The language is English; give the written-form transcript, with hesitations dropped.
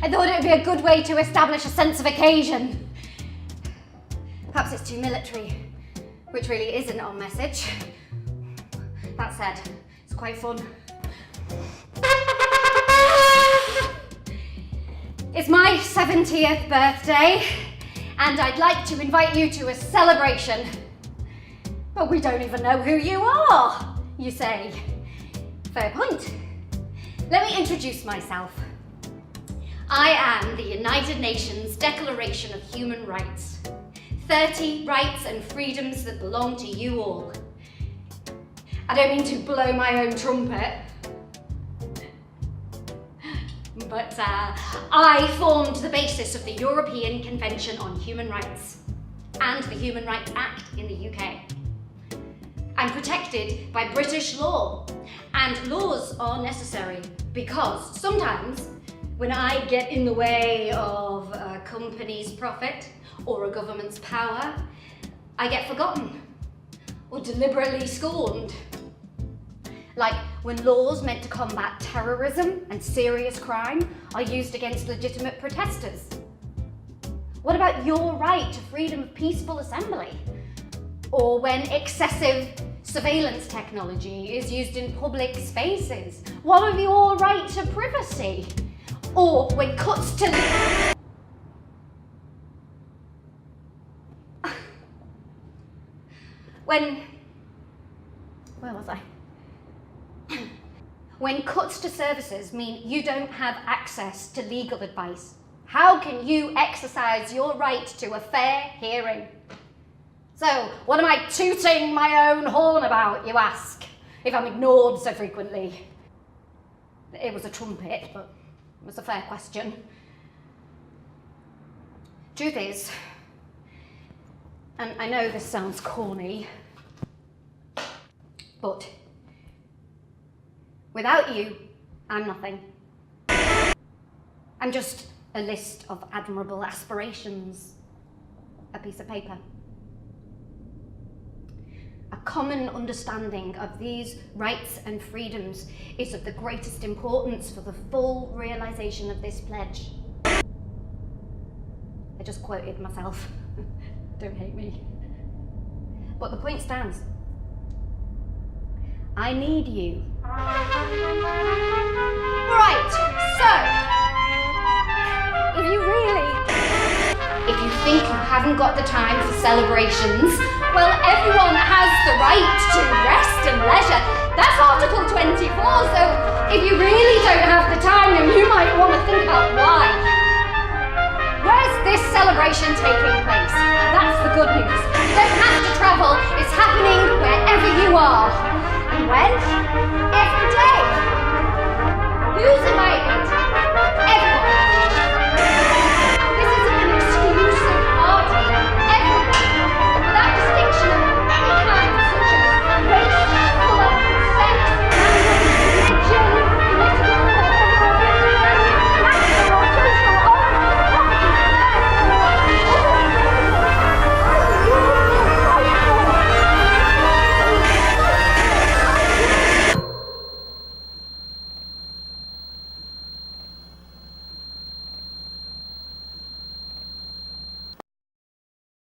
I thought it would be a good way to establish a sense of occasion. Perhaps it's too military, which really isn't our message. That said, it's quite fun. It's my 70th birthday, and I'd like to invite you to a celebration. But we don't even know who you are, you say. Fair point. Let me introduce myself. I am the United Nations Declaration of Human Rights. 30 rights and freedoms that belong to you all. I don't mean to blow my own trumpet, but I formed the basis of the European Convention on Human Rights and the Human Rights Act in the UK. I'm protected by British law, and laws are necessary because sometimes when I get in the way of a company's profit or a government's power, I get forgotten or deliberately scorned. Like when laws meant to combat terrorism and serious crime are used against legitimate protesters. What about your right to freedom of peaceful assembly? Or when excessive surveillance technology is used in public spaces? What of your right to privacy? Or when cuts to where was I? When cuts to services mean you don't have access to legal advice, how can you exercise your right to a fair hearing? So, what am I tooting my own horn about, you ask, if I'm ignored so frequently? It was a trumpet, but it was a fair question. Truth is, and I know this sounds corny, but without you, I'm nothing. I'm just a list of admirable aspirations, a piece of paper. A common understanding of these rights and freedoms is of the greatest importance for the full realisation of this pledge. I just quoted myself. Don't hate me. But the point stands. I need you. Right, so, if you think you haven't got the time for celebrations, well, everyone has the right to rest and leisure. That's Article 24, so if you really don't have the time, then you might want to think about why. Where's this celebration taking place? That's the good news. You don't have to travel, it's happening wherever you are. And when? Every day. Who's